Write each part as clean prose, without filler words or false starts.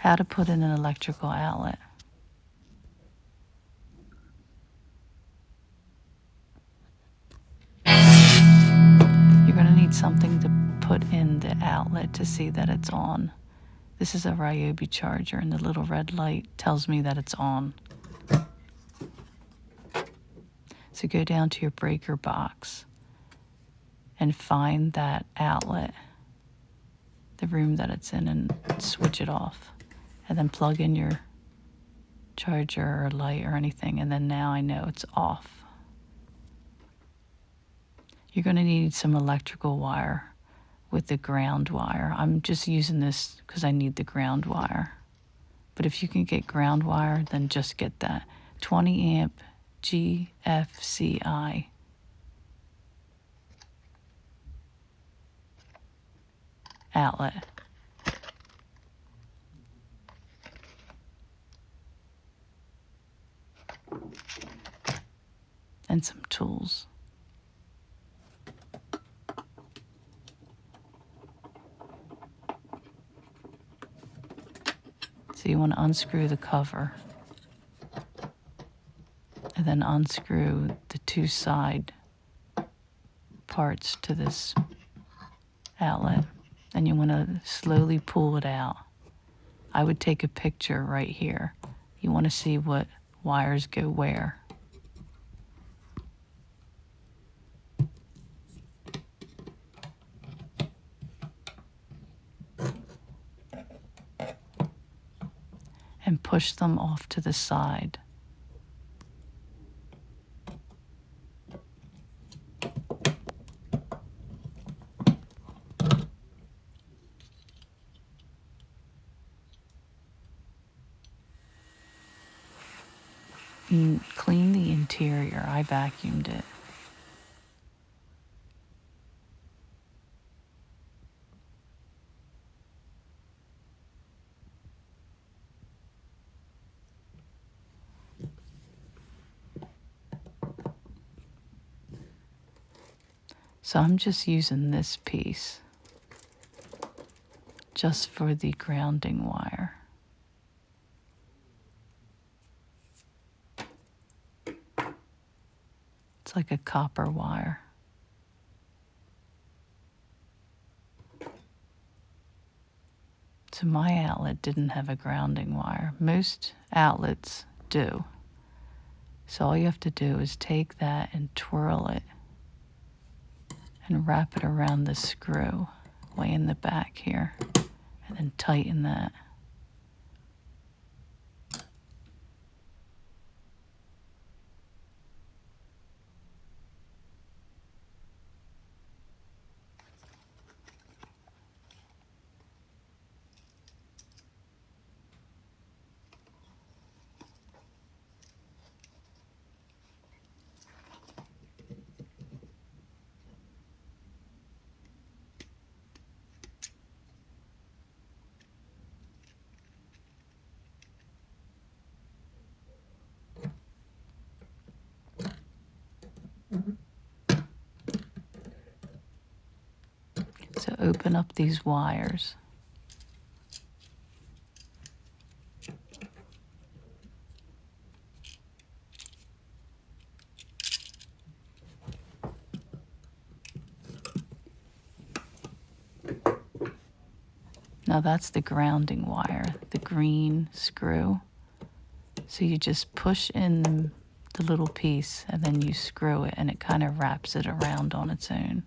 How to put in an electrical outlet. You're going to need something to put in the outlet to see that it's on. This is a Ryobi charger, and the little red light tells me that it's on. So go down to your breaker box and find that outlet, the room that it's in, and switch it off. And then plug in your charger or light or anything, and then now I know it's off. You're going to need some electrical wire with the ground wire. I'm just using this because I need the ground wire. But if you can get ground wire, then just get that. 20 amp GFCI. Outlet. And some tools. So you want to unscrew the cover and then unscrew the two side parts to this outlet, and you want to slowly pull it out. I would take a picture right here. You want to see what wires go where. And push them off to the side. And clean the interior. I vacuumed it. So I'm just using this piece just for the grounding wire. It's like a copper wire. So my outlet didn't have a grounding wire. Most outlets do. So all you have to do is take that and twirl it and wrap it around the screw way in the back here, and then tighten that. So open up these wires. Now that's the grounding wire, the green screw. So you just push in the little piece and then you screw it, and it kind of wraps it around on its own.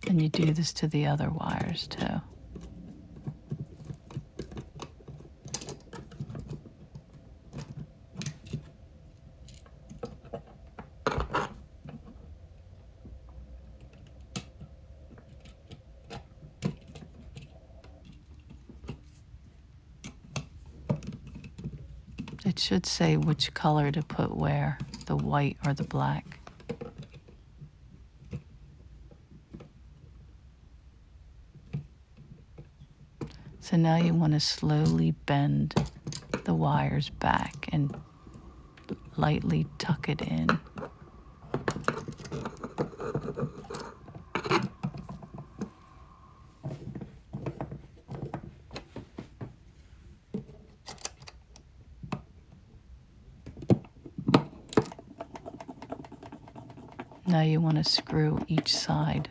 And you do this to the other wires too. The It should say which color to put where, the white or the black. So now you want to slowly bend the wires back and lightly tuck it in. Now you want to screw each side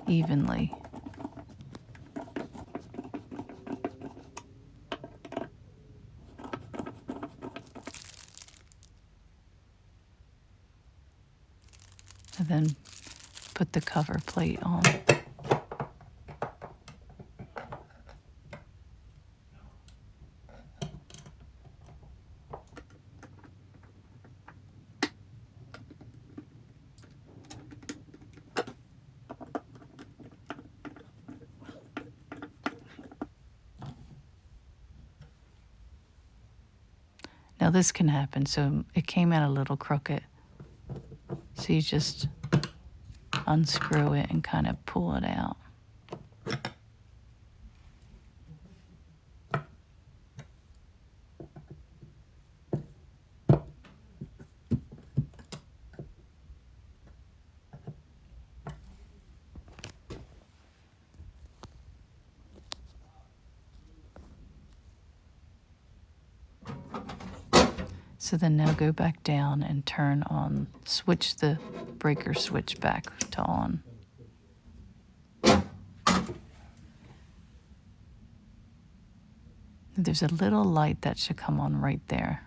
evenly. And then put the cover plate on. Now this can happen, so it came out a little crooked. So you just unscrew it and kind of pull it out. So then now go back down and turn on, switch the breaker switch back to on. There's a little light that should come on right there.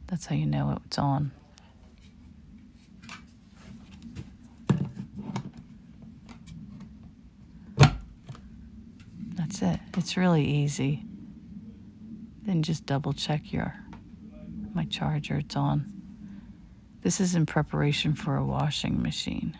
That's how you know it's on. That's it. It's really easy. Then just double check my charger, it's on. This is in preparation for a washing machine.